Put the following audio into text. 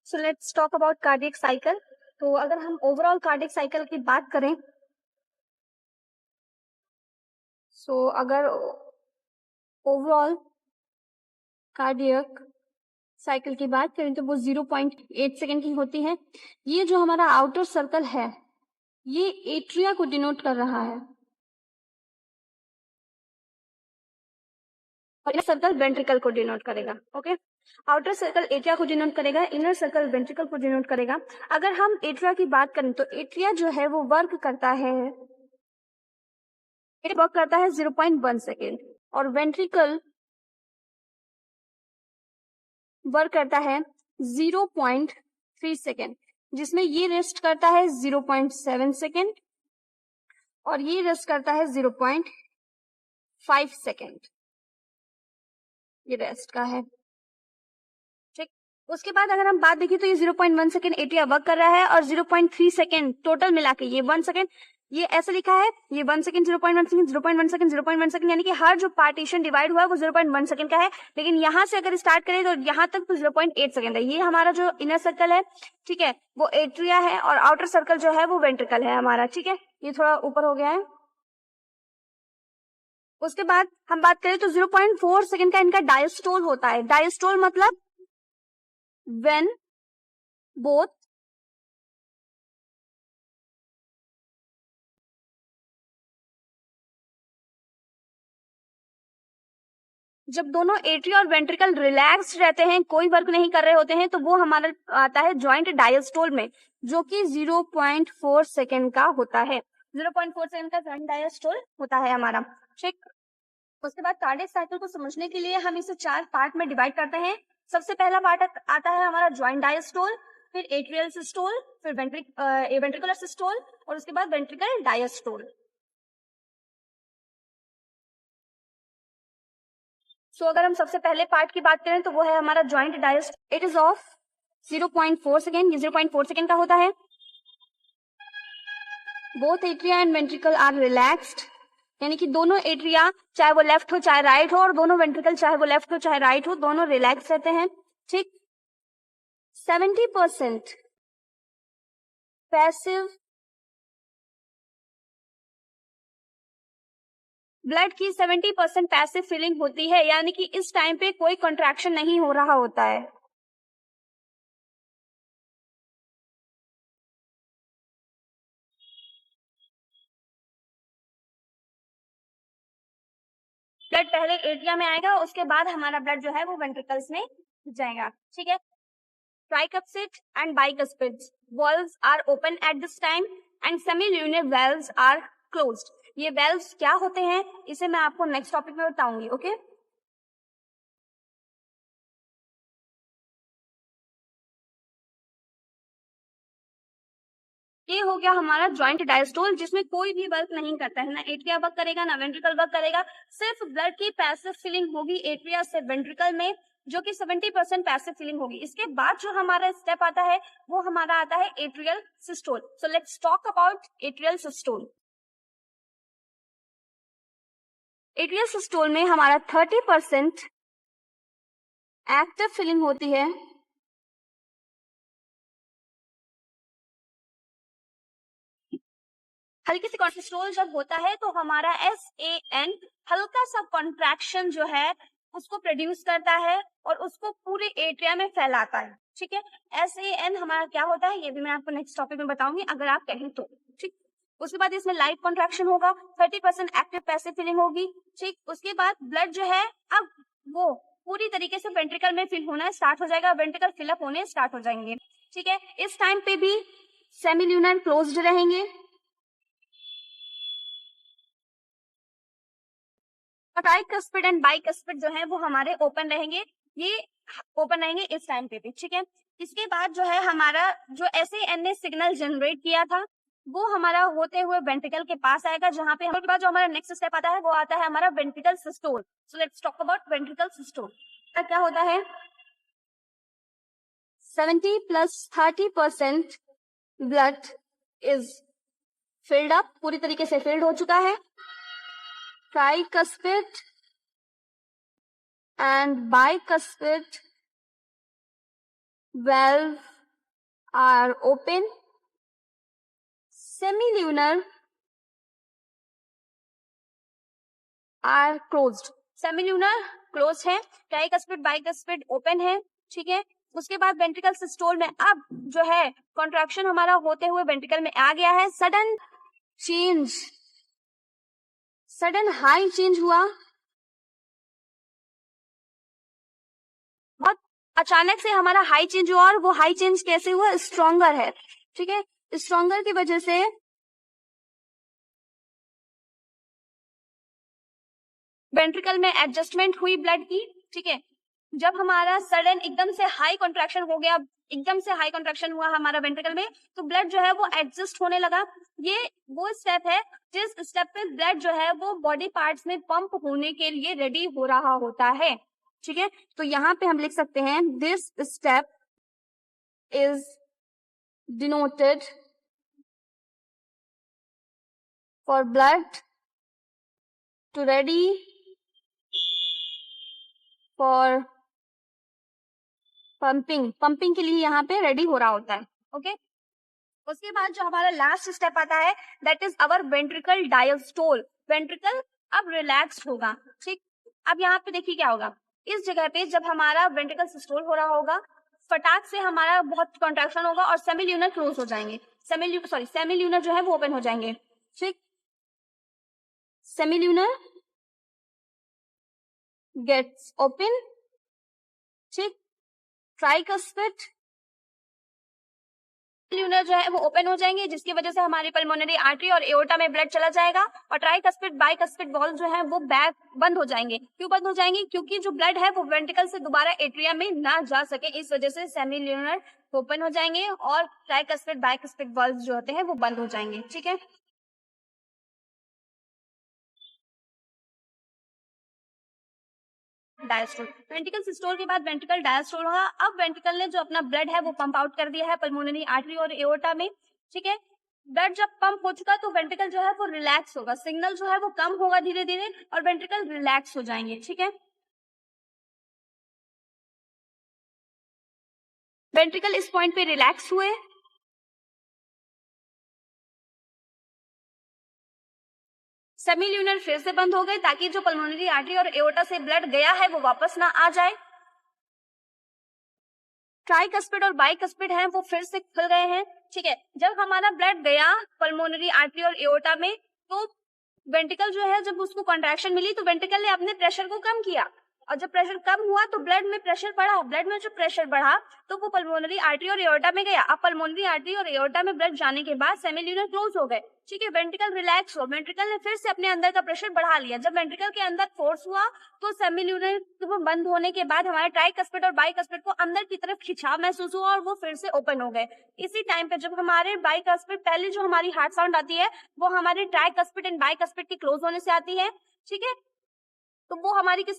So let's talk about cardiac cycle. तो अगर हम ओवरऑल कार्डियक साइकिल की बात करें, अगर ओवरऑल कार्डियक साइकिल की बात करें तो वो 0.8 सेकेंड की होती है। ये जो हमारा आउटर सर्कल है ये एट्रिया को डिनोट कर रहा है और इनर सर्कल वेंट्रिकल को डिनोट करेगा। ओके, आउटर सर्कल एट्रिया को डिनोट करेगा, इनर सर्कल वेंट्रिकल को डिनोट करेगा। अगर हम एट्रिया की बात करें तो एट्रिया जो है वो वर्क करता है 0.1 सेकेंड और वेंट्रिकल वर्क करता है 0.3 सेकेंड, जिसमें ये रेस्ट करता है 0.7 सेकेंड और ये रेस्ट करता है 0.5 सेकेंड। ये रेस्ट का है, ठीक। उसके बाद अगर हम बात देखें तो ये 0.1 सेकेंड एट्रिया वर्क कर रहा है और 0.3 सेकेंड टोटल मिला के ये 1 सेकेंड, ये ऐसे लिखा है, ये 1 सेकेंड 0.1 सेकेंड 0.1 सेकेंड 0.1 सेकेंड, यानी कि हर जो पार्टीशन डिवाइड हुआ है वो 0.1 सेकेंड का है। लेकिन यहाँ से अगर स्टार्ट करें तो यहाँ तक तो 0.8 सेकेंड है। ये हमारा जो इनर सर्कल है, ठीक है, वो एट्रिया है और आउटर सर्कल जो है वो वेंट्रिकल है हमारा, ठीक है। ये थोड़ा ऊपर हो गया है। उसके बाद हम बात करें तो 0.4 सेकेंड का इनका डायस्टोल होता है। डायस्टोल मतलब when both जब दोनों एट्रिया और वेंट्रिकल रिलैक्स्ड रहते हैं, कोई वर्क नहीं कर रहे होते हैं, तो वो हमारा आता है जॉइंट डायस्टोल में, जो कि 0.4 सेकेंड का होता है। 0.4 सेकेंड का जॉइंट डायस्टोल होता है हमारा, ठीक। उसके बाद कार्डियक साइकिल को समझने के लिए हम इसे 4 पार्ट में डिवाइड करते हैं। सबसे पहला पार्ट आता है हमारा जॉइंट डायस्टोल, फिर एट्रियल सिस्टोल, फिर वेंट्रिकुलर सिस्टोल और उसके बाद वेंट्रिकल डायस्टोल। अगर हम सबसे पहले पार्ट की बात करें तो वो है हमारा joint diastole. It is of 0.4 second, ये 0.4 सेकेंड का होता है। Both atria and ventricle are relaxed, यानी कि दोनों एट्रिया चाहे वो लेफ्ट हो चाहे राइट हो और दोनों वेंट्रिकल चाहे वो लेफ्ट हो चाहे राइट हो, दोनों रिलैक्स रहते हैं, ठीक। 70% पैसिव ब्लड की 70% पैसिव फीलिंग होती है, यानी कि इस टाइम पे कोई कॉन्ट्रैक्शन नहीं हो रहा होता है। ब्लड पहले एट्रिया में आएगा, उसके बाद हमारा ब्लड जो है वो वेंट्रिकल्स में जाएगा, ठीक है। Tricuspid and bicuspid valves are open at this time and semilunar valves are closed. ये valves क्या होते हैं इसे मैं आपको नेक्स्ट टॉपिक में बताऊंगी, ओके। ये हो गया हमारा जॉइंट डायस्टोल, जिसमें कोई भी वर्क नहीं करता है, ना एट्रिया वर्क करेगा ना वेंट्रिकल वर्क करेगा, सिर्फ ब्लड की पैसिव फिलिंग होगी एट्रिया से वेंट्रिकल में, जो कि 70% पैसिव फिलिंग होगी। इसके बाद जो हमारा स्टेप आता है वो हमारा आता है atrial systole. So let's talk about atrial systole. Atrial systole में हमारा 30% एक्टिव फिलिंग होती है हल्की सी कॉन्ट्रेस्टोल जब होता है तो हमारा SAN हल्का सा कॉन्ट्रैक्शन जो है उसको प्रोड्यूस करता है और उसको पूरे एट्रिया में फैलाता है, ठीक है। SAN हमारा क्या होता है ये भी मैं आपको नेक्स्ट टॉपिक में बताऊंगी अगर आप कहें तो, ठीक। उसके बाद इसमें लाइट कॉन्ट्रैक्शन होगा, 30% एक्टिव पैसिव फीलिंग होगी, ठीक। उसके बाद ब्लड जो है अब वो पूरी तरीके से वेंट्रिकल में फिल होना स्टार्ट हो जाएगा, वेंट्रिकल फिलअप होने स्टार्ट हो जाएंगे, ठीक है। इस टाइम पे भी सेमिल्यूनर क्लोज्ड रहेंगे। ट्राइकस्पिड एंड बाइकस्पिड जो है वो हमारे ओपन रहेंगे, ये ओपन रहेंगे इस टाइम पे भी, ठीक है। इसके बाद जो है हमारा जो SAN ने सिग्नल जनरेट किया था वो हमारा होते हुए वेंट्रिकल के पास आएगा, जहां पे हमारे पास जो हमारा नेक्स्ट स्टेप आता है वो आता है हमारा ventricle systole. So let's talk about ventricle systole. क्या होता है, 70 + 30% ब्लड इज फिल्ड अप, पूरी तरीके से फिल्ड हो चुका है। Tricuspid and bicuspid valve are open, semilunar are closed. Semilunar close है, ट्राइकस्पिड बाइकस्पिड ओपन है, ठीक है। उसके बाद वेंट्रिकल सिस्टोल में अब जो है कॉन्ट्रैक्शन हमारा होते हुए वेंट्रिकल में आ गया है, sudden change, sudden high change हुआ, बहुत अचानक से हमारा हाई चेंज हुआ। और वो हाई चेंज कैसे हुआ, स्ट्रॉन्गर है, ठीक है। स्ट्रॉन्गर की वजह से वेंट्रिकल में एडजस्टमेंट हुई ब्लड की, ठीक है। जब हमारा सडन एकदम से हाई कॉन्ट्रैक्शन हो गया, एकदम से हाई कॉन्ट्रैक्शन हुआ हमारा वेंट्रिकल में, तो ब्लड जो है वो एडजस्ट होने लगा। ये वो स्टेप है जिस स्टेप पे ब्लड जो है वो बॉडी पार्ट्स में पंप होने के लिए रेडी हो रहा होता है, ठीक है। तो यहाँ पे हम लिख सकते हैं this step is denoted for blood to ready for pumping, pumping के लिए यहाँ पे रेडी हो रहा होता है, ओके। उसके बाद जो हमारा लास्ट स्टेप आता है that is our ventricle diastole. Ventricle अब रिलैक्स होगा, ठीक। अब यहाँ पे देखिए क्या होगा, इस जगह पे जब हमारा वेंट्रिकल सिस्टोल हो रहा होगा, फटाक से हमारा बहुत कॉन्ट्रैक्शन होगा और सेमिल्यूनर क्लोज हो जाएंगे, सेमिल्यूनर जो है वो ओपन हो जाएंगे, ठीक। सेमिल्यूनर गेट्स ओपन, ठीक। ट्राइकस्पिड ल्यूनर जो है वो ओपन हो जाएंगे, जिसकी वजह से हमारी पल्मोनरी आर्टरी और एओर्टा में ब्लड चला जाएगा। और ट्राइकस्पिड बाइकस्पिड वॉल्व जो है वो बैक बंद हो जाएंगे। क्यों बंद हो जाएंगे, क्योंकि जो ब्लड है वो वेंट्रिकल से दोबारा एट्रियम में ना जा सके, इस वजह से सेमिल्यूनर ओपन हो जाएंगे और ट्राइकस्पिड बाइकस्पिड वॉल्व जो होते हैं वो बंद हो जाएंगे, ठीक है। डायस्टोल, वेंट्रिकल सिस्टोल के बाद वेंट्रिकल डायस्टोल होगा। अब वेंट्रिकल ने जो अपना ब्लड है वो पंप आउट कर दिया है पल्मोनरी आर्टरी और एओर्टा में, ठीक है। ब्लड जब पंप हो चुका तो वेंट्रिकल जो है वो रिलैक्स होगा, सिग्नल जो है वो कम होगा धीरे धीरे और वेंट्रिकल रिलैक्स हो जाएंगे, ठीक है। वेंट्रिकल इस पॉइंट पे रिलैक्स हुए, सेमिल्यूनर फिर से बंद हो गए ताकि जो पल्मोनरी आर्टरी और एओर्टा से ब्लड गया है वो वापस ना आ जाए। ट्राइकस्पिड और बाइकस्पिड हैं वो फिर से खुल गए हैं, ठीक है। जब हमारा ब्लड गया पल्मोनरी आर्टरी और एओर्टा में तो वेंट्रिकल जो है जब उसको कॉन्ट्रैक्शन मिली तो वेंट्रिकल ने अपने प्रेशर को कम किया और जब प्रेशर कम हुआ तो ब्लड में प्रेशर बढ़ा, ब्लड में जो प्रेशर बढ़ा तो वो पल्मोनरी आर्टरी और एओर्टा में गया। अब पल्मोनरी आर्टरी और एओर्टा में ब्लड जाने के बाद सेमिल्यूनर क्लोज हो गए, ठीक है। वेंट्रिकल रिलैक्स हुआ, वेंट्रिकल ने फिर से अपने अंदर का प्रेशर बढ़ा लिया। जब वेंट्रिकल के अंदर फोर्स हुआ तो सेमिल्यूनर बंद होने के बाद हमारे ट्राइकस्पिड और बाइकस्पिड को अंदर की तरफ खिंचाव महसूस हुआ और वो फिर से ओपन हो गए। इसी टाइम पे जब हमारे बाइकस्पिड, पहले जो हमारी हार्ट साउंड आती है वो हमारे ट्राइकस्पिड एंड बाइकस्पिड के क्लोज होने से आती है, ठीक है। तो वो हमारी किस